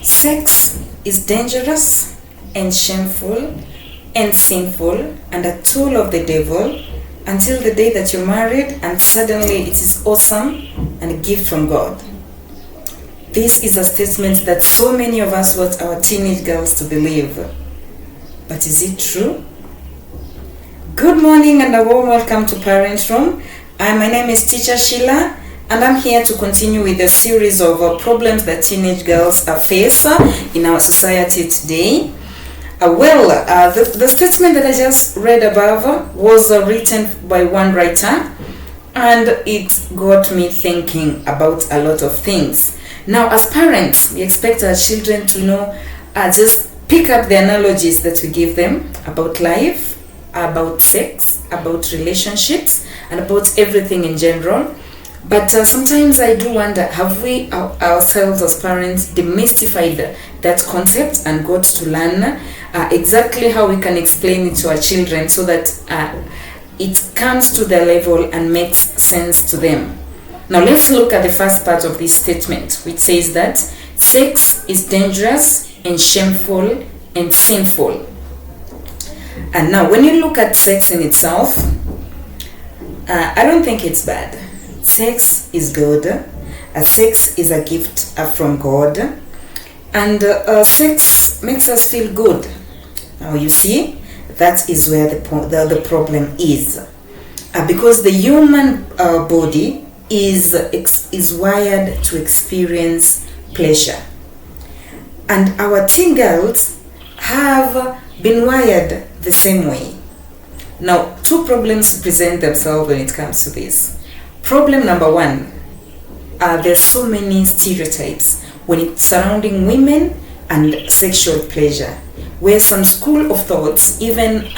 Sex is dangerous and shameful and sinful and a tool of the devil until the day that you're married and suddenly it is awesome and a gift from God. This is a statement that so many of us want our teenage girls to believe. But is it true? Good morning and a warm welcome to Parent Room. My name is Teacher Sheila, and I'm here to continue with a series of problems that teenage girls face in our society today. The statement that I just read above was written by one writer, and it got me thinking about a lot of things. Now, as parents, we expect our children to know, just pick up the analogies that we give them about life, about sex, about relationships, and about everything in general. But sometimes I do wonder, have we ourselves as parents demystified that concept and got to learn exactly how we can explain it to our children so that it comes to their level and makes sense to them? Now let's look at the first part of this statement, which says that sex is dangerous and shameful and sinful. And now when you look at sex in itself, I don't think it's bad. Sex is good. Sex is a gift from God, and sex makes us feel good. Now you see, that is where the problem is, because the human body is wired to experience pleasure, and our teen girls have been wired the same way. Now, two problems present themselves when it comes to this. Problem number one, there's so many stereotypes when it's surrounding women and sexual pleasure, where some school of thoughts even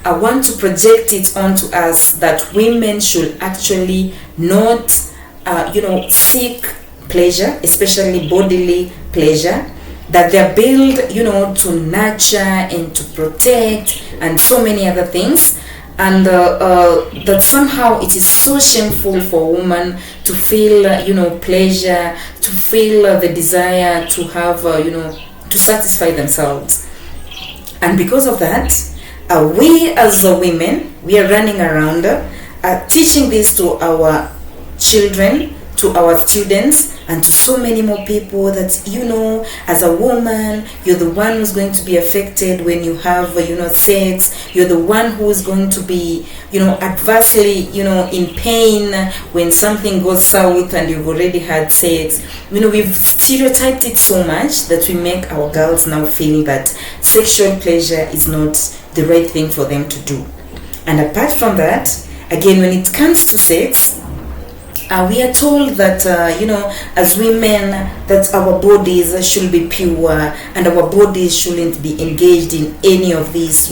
want to project it onto us that women should actually not, seek pleasure, especially bodily pleasure, that they're built, to nurture and to protect and so many other things. And that somehow it is so shameful for a woman to feel, pleasure, to feel the desire to have, to satisfy themselves. And because of that, we as women, we are running around teaching this to our children, to our students, and to so many more people that, as a woman, you're the one who's going to be affected when you have, sex. You're the one who is going to be, adversely, in pain when something goes south and you've already had sex. We've stereotyped it so much that we make our girls now feel that sexual pleasure is not the right thing for them to do. And apart from that, again, when it comes to sex, we are told that, as women, that our bodies should be pure and our bodies shouldn't be engaged in any of these,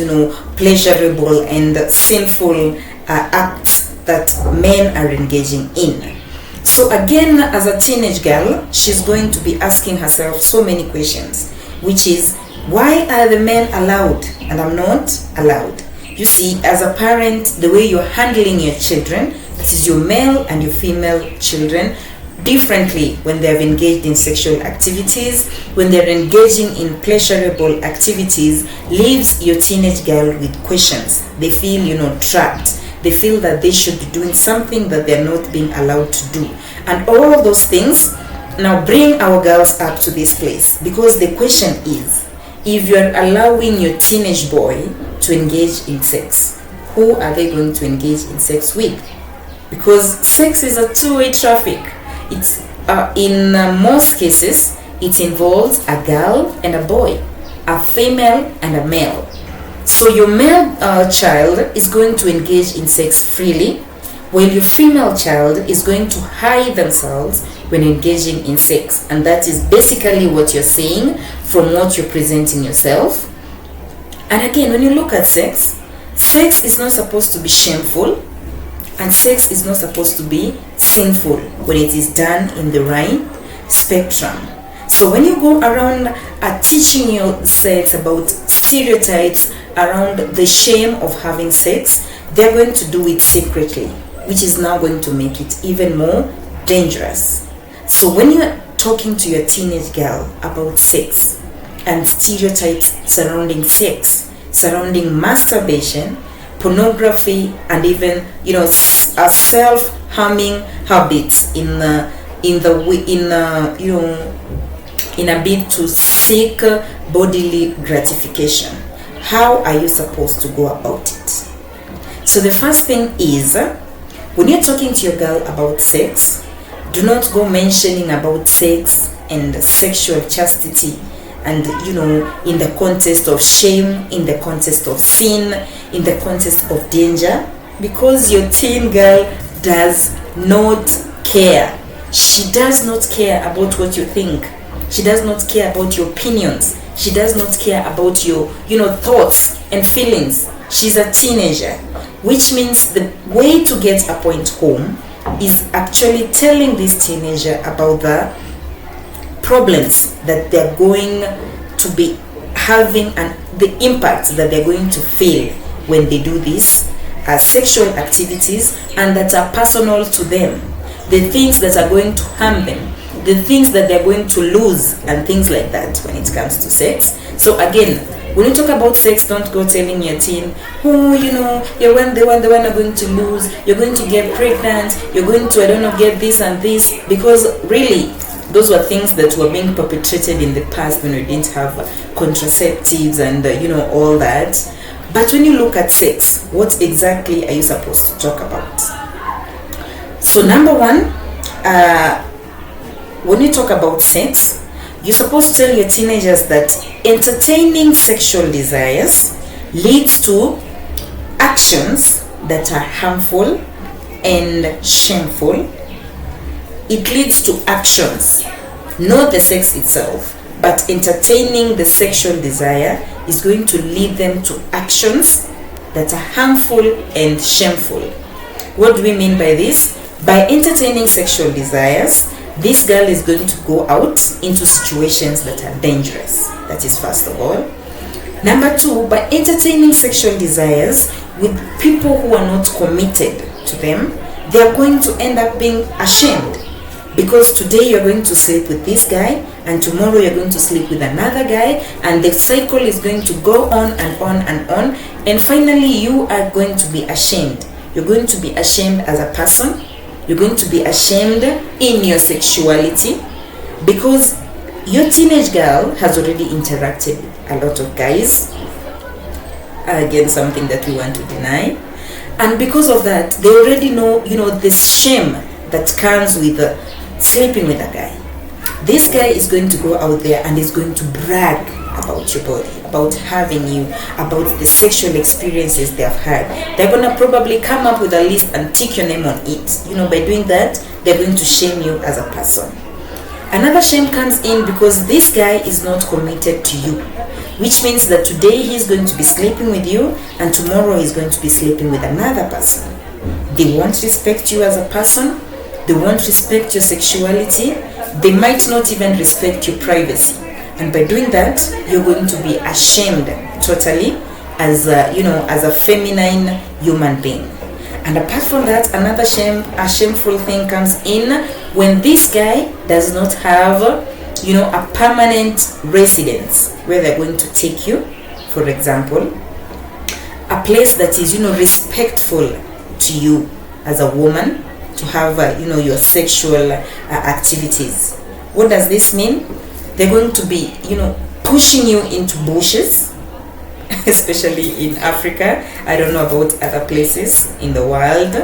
pleasurable and sinful acts that men are engaging in. So again, as a teenage girl, she's going to be asking herself so many questions, which is, why are the men allowed and I'm not allowed? You see, as a parent, the way you're handling your children, that is your male and your female children, differently when they have engaged in sexual activities, when they're engaging in pleasurable activities, leaves your teenage girl with questions. They feel, trapped. They feel that they should be doing something that they're not being allowed to do. And all of those things now bring our girls up to this place, because the question is, if you're allowing your teenage boy to engage in sex, who are they going to engage in sex with? Because sex is a two-way traffic. It's in most cases, it involves a girl and a boy, a female and a male. So your male child is going to engage in sex freely, while your female child is going to hide themselves when engaging in sex. And that is basically what you're saying from what you're presenting yourself. And again, when you look at sex, sex is not supposed to be shameful, and sex is not supposed to be sinful when it is done in the right spectrum. So when you go around teaching your sex about stereotypes around the shame of having sex, they're going to do it secretly, which is now going to make it even more dangerous. So when you're talking to your teenage girl about sex and stereotypes surrounding sex, surrounding masturbation, pornography, and even self-harming habits in a bid to seek bodily gratification, how are you supposed to go about it? So the first thing is, when you're talking to your girl about sex, do not go mentioning about sex and sexual chastity and in the context of shame, in the context of sin, in the context of danger, because your teen girl does not care. She does not care about what you think. She does not care about your opinions. She does not care about your thoughts and feelings. She's a teenager, which means the way to get a point home is actually telling this teenager about the problems that they're going to be having and the impact that they're going to feel when they do these sexual activities, and that are personal to them, the things that are going to harm them, the things that they're going to lose, and things like that when it comes to sex. So again, when you talk about sex, don't go telling your teen, you're the one are going to lose, you're going to get pregnant, you're going to, get this and this, because really, those were things that were being perpetrated in the past when we didn't have contraceptives and, all that. But when you look at sex, what exactly are you supposed to talk about? So number one, when you talk about sex, you're supposed to tell your teenagers that entertaining sexual desires leads to actions that are harmful and shameful. It leads to actions, not the sex itself, but entertaining the sexual desire is going to lead them to actions that are harmful and shameful. What do we mean by this? By entertaining sexual desires, this girl is going to go out into situations that are dangerous. That is first of all. Number two, by entertaining sexual desires with people who are not committed to them, they are going to end up being ashamed. Because today you're going to sleep with this guy, and tomorrow you're going to sleep with another guy, and the cycle is going to go on and on and on, and finally you are going to be ashamed. You're going to be ashamed as a person. You're going to be ashamed in your sexuality, because your teenage girl has already interacted with a lot of guys. Again, something that we want to deny. And because of that, they already know, this shame that comes with sleeping with a guy. This guy is going to go out there and is going to brag about your body, about having you, about the sexual experiences they have had. They're going to probably come up with a list and tick your name on it. By doing that, they're going to shame you as a person. Another shame comes in because this guy is not committed to you, which means that today he's going to be sleeping with you and tomorrow he's going to be sleeping with another person. They won't respect you as a person. They won't respect your sexuality. They might not even respect your privacy. And by doing that, you're going to be ashamed totally as a feminine human being. And apart from that, another shameful thing comes in when this guy does not have a permanent residence where they're going to take you. For example, a place that is respectful to you as a woman, to have your sexual activities. What does this mean? They're going to be pushing you into bushes, especially in Africa. I don't know about other places in the world.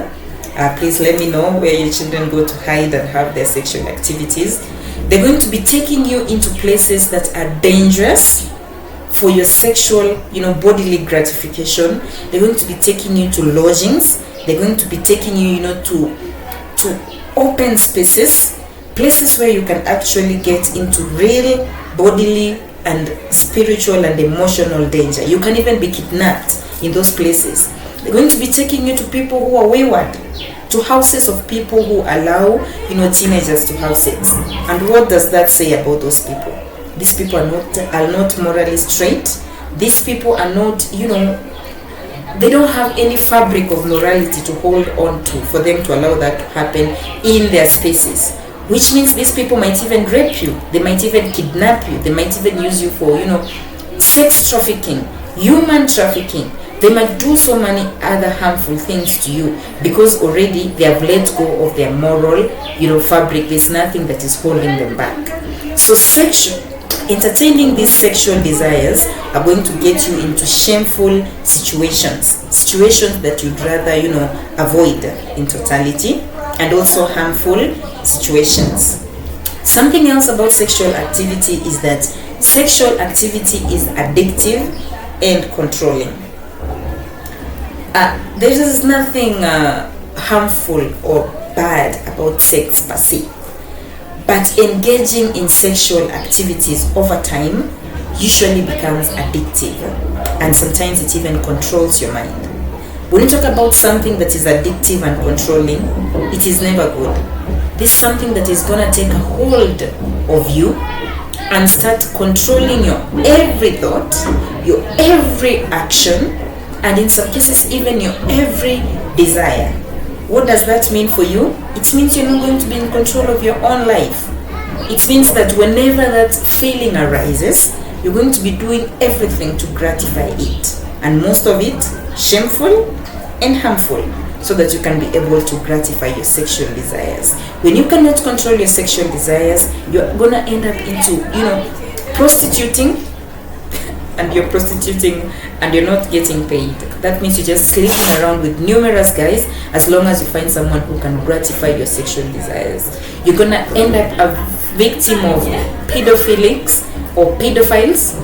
Please let me know where your children go to hide and have their sexual activities. They're going to be taking you into places that are dangerous for your sexual bodily gratification. They're going to be taking you to lodgings. They're going to be taking you to open spaces, places where you can actually get into real bodily and spiritual and emotional danger. You can even be kidnapped in those places. They're going to be taking you to people who are wayward, to houses of people who allow teenagers to have sex. And what does that say about those people? These people are not morally straight. These people are not they don't have any fabric of morality to hold on to for them to allow that to happen in their spaces. which means these people might even rape you, they might even kidnap you, they might even use you for, sex trafficking, human trafficking. They might do so many other harmful things to you because already they have let go of their moral, fabric. There's nothing that is holding them back. So entertaining these sexual desires are going to get you into shameful situations that you'd rather, avoid in totality, and also harmful situations. Something else about sexual activity is that sexual activity is addictive and controlling. There is nothing harmful or bad about sex per se, but engaging in sexual activities over time usually becomes addictive, and sometimes it even controls your mind. When you talk about something that is addictive and controlling, it is never good. This is something that is going to take a hold of you and start controlling your every thought, your every action, and in some cases even your every desire. What does that mean for you? It means you're not going to be in control of your own life. It means that whenever that feeling arises, you're going to be doing everything to gratify it, and most of it shameful and harmful, so that you can be able to gratify your sexual desires. When you cannot control your sexual desires, you're gonna end up into prostituting, and you're prostituting and you're not getting paid. That means you're just sleeping around with numerous guys as long as you find someone who can gratify your sexual desires. You're gonna end up a victim of pedophilics or pedophiles,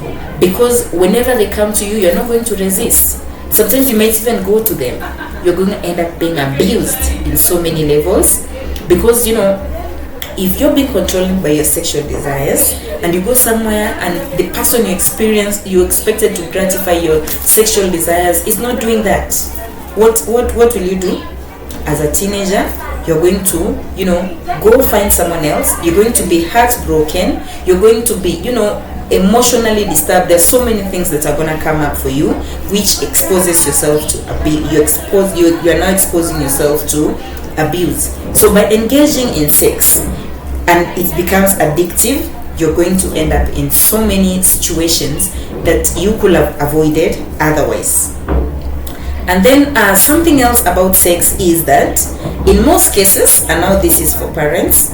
because whenever they come to you, you're not going to resist. Sometimes you might even go to them. You're going to end up being abused in so many levels, because if you're being controlled by your sexual desires and you go somewhere and the person you expected to gratify your sexual desires is not doing that, what will you do? As a teenager, you're going to go find someone else. You're going to be heartbroken. You're going to be emotionally disturbed. There's so many things that are going to come up for you, which exposes yourself to abuse. You're now exposing yourself to abuse. So by engaging in sex and it becomes addictive, you're going to end up in so many situations that you could have avoided otherwise. And then something else about sex is that in most cases, and now this is for parents,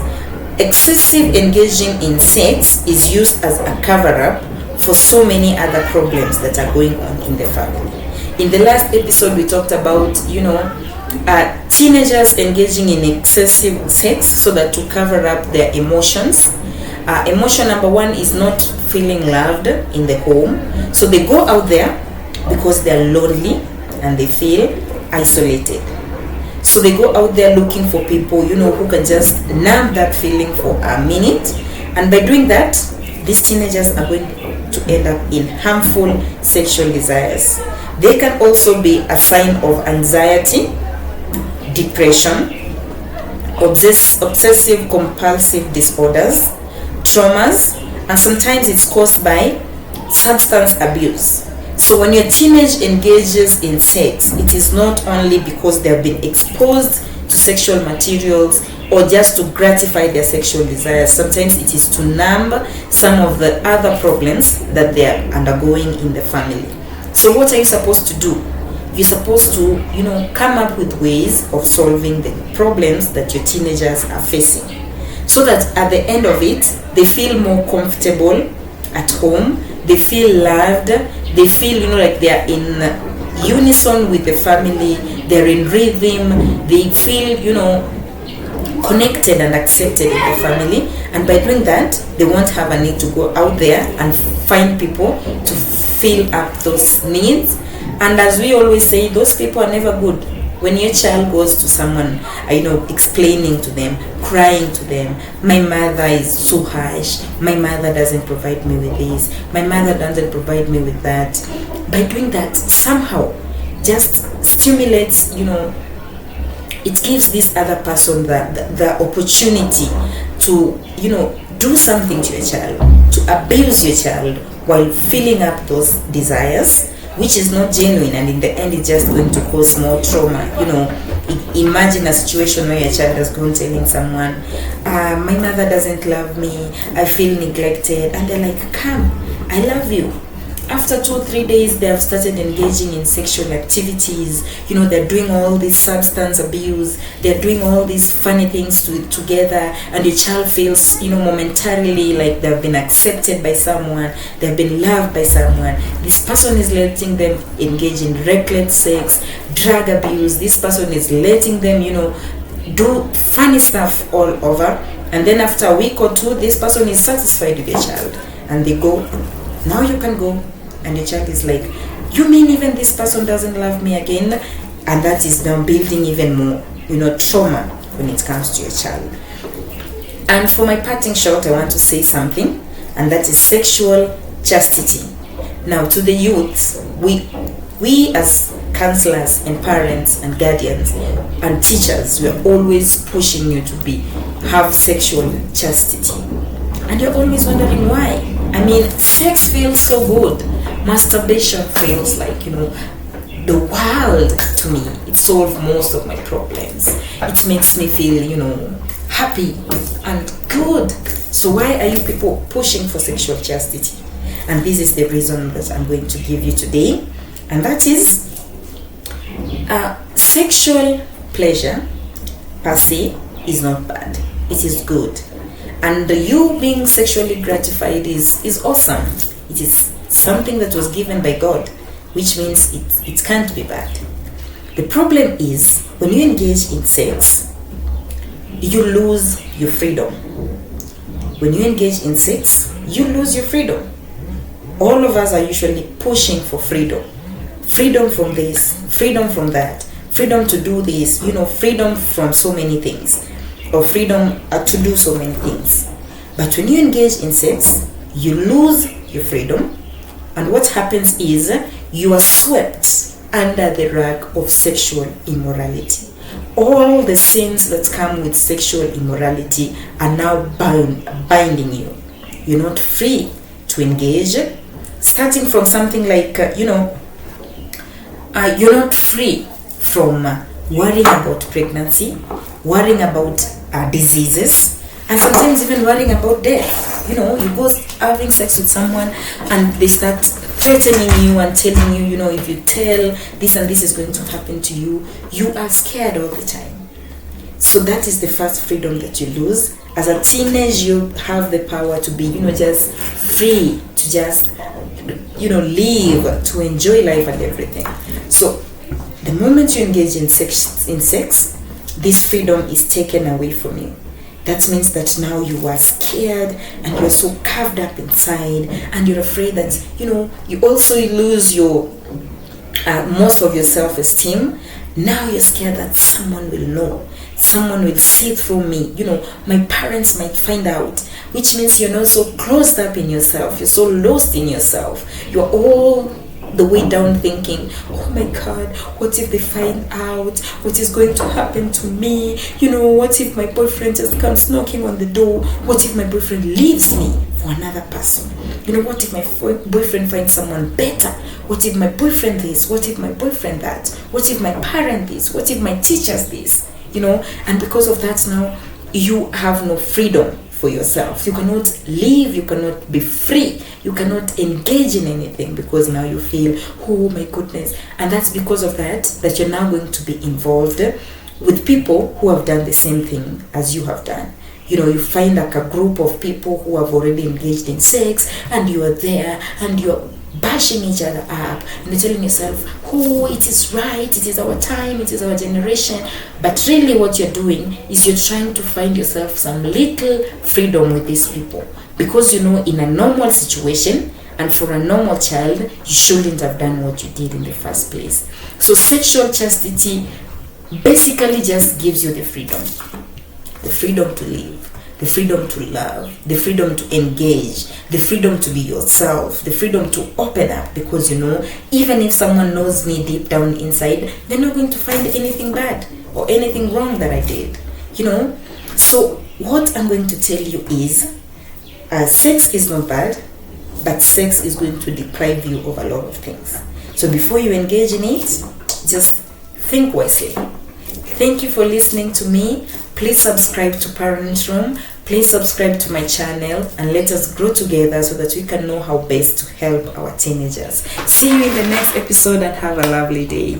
excessive engaging in sex is used as a cover-up for so many other problems that are going on in the family. In the last episode, we talked about, teenagers engaging in excessive sex so that to cover up their emotions. Emotion number one is not feeling loved in the home. So they go out there because they're lonely and they feel isolated. So they go out there looking for people, who can just numb that feeling for a minute. And by doing that, these teenagers are going to end up in harmful sexual desires. They can also be a sign of anxiety, depression, obsessive compulsive disorders, traumas, and sometimes it's caused by substance abuse. So when your teenage engages in sex, it is not only because they have been exposed to sexual materials or just to gratify their sexual desires. Sometimes it is to numb some of the other problems that they are undergoing in the family. So what are you supposed to do? You're supposed to, come up with ways of solving the problems that your teenagers are facing, so that at the end of it, they feel more comfortable at home, they feel loved, they feel, like they are in unison with the family, they're in rhythm, they feel, connected and accepted in the family. And by doing that, they won't have a need to go out there and find people to fill up those needs. And as we always say, those people are never good. When your child goes to someone, explaining to them, crying to them, my mother is so harsh, my mother doesn't provide me with this, my mother doesn't provide me with that. By doing that, somehow just stimulates, it gives this other person the opportunity to, do something to your child, to abuse your child while filling up those desires, which is not genuine, and in the end it's just going to cause more trauma, imagine a situation where your child has gone telling someone, my mother doesn't love me, I feel neglected, and they're like, come, I love you. After 2-3 days, they have started engaging in sexual activities. They're doing all this substance abuse. They're doing all these funny things together, and your child feels, momentarily like they've been accepted by someone, they've been loved by someone. This person is letting them engage in reckless sex, drug abuse. This person is letting them, do funny stuff all over. And then after a week or two, this person is satisfied with your child, and they go, now you can go. And your child is like, you mean even this person doesn't love me again? And that is now building even more, trauma when it comes to your child. And for my parting shot, I want to say something, and that is sexual chastity. Now, to the youth, we as counselors and parents and guardians and teachers, we are always pushing you to have sexual chastity. And you're always wondering why. I mean, sex feels so good. Masturbation feels like, the world to me. It solves most of my problems. It makes me feel, happy and good. So why are you people pushing for sexual chastity? And this is the reason that I'm going to give you today. And that is sexual pleasure per se is not bad. It is good. And you being sexually gratified is awesome. It is something that was given by God, which means it can't be bad. The problem is when you engage in sex, you lose your freedom. When you engage in sex, you lose your freedom. All of us are usually pushing for freedom. Freedom from this, freedom from that, freedom to do this, freedom from so many things, or freedom to do so many things. But when you engage in sex, you lose your freedom, and what happens is you are swept under the rug of sexual immorality. All the sins that come with sexual immorality are now binding you. You're not free to engage, starting from something like, you're not free from worrying about pregnancy, worrying about diseases, and sometimes even worrying about death. You go having sex with someone and they start threatening you and telling you, if you tell this and this is going to happen to you, you are scared all the time. So that is the first freedom that you lose. As a teenager, you have the power to be, just free to just, live, to enjoy life and everything. So the moment you engage in sex, this freedom is taken away from you. That means that now you are scared and you're so carved up inside, and you're afraid that, you also lose your most of your self-esteem. Now you're scared that someone will know, someone will see through me. My parents might find out, which means you're not so closed up in yourself, you're so lost in yourself, you're all the way down thinking, oh my God, what if they find out? What is going to happen to me? What if my boyfriend just comes knocking on the door? What if my boyfriend leaves me for another person? What if my boyfriend finds someone better? What if my boyfriend this? What if my boyfriend that? What if my parent this? What if my teacher's this? And because of that, now you have no freedom for yourself. You cannot live, you cannot be free, you cannot engage in anything, because now you feel, oh my goodness. And that's because of that you're now going to be involved with people who have done the same thing as you have done. You find like a group of people who have already engaged in sex, and you are there and you're bashing each other up, and you're telling yourself, oh, it is right, it is our time, it is our generation. But really what you're doing is you're trying to find yourself some little freedom with these people, because in a normal situation and for a normal child, you shouldn't have done what you did in the first place. So sexual chastity basically just gives you the freedom to live, the freedom to love, the freedom to engage, the freedom to be yourself, the freedom to open up, because even if someone knows me deep down inside, they're not going to find anything bad or anything wrong that I did. So what I'm going to tell you is sex is not bad, but sex is going to deprive you of a lot of things. So before you engage in it, just think wisely. Thank you for listening to me. Please subscribe to Parent Room. Please subscribe to my channel and let us grow together so that we can know how best to help our teenagers. See you in the next episode and have a lovely day.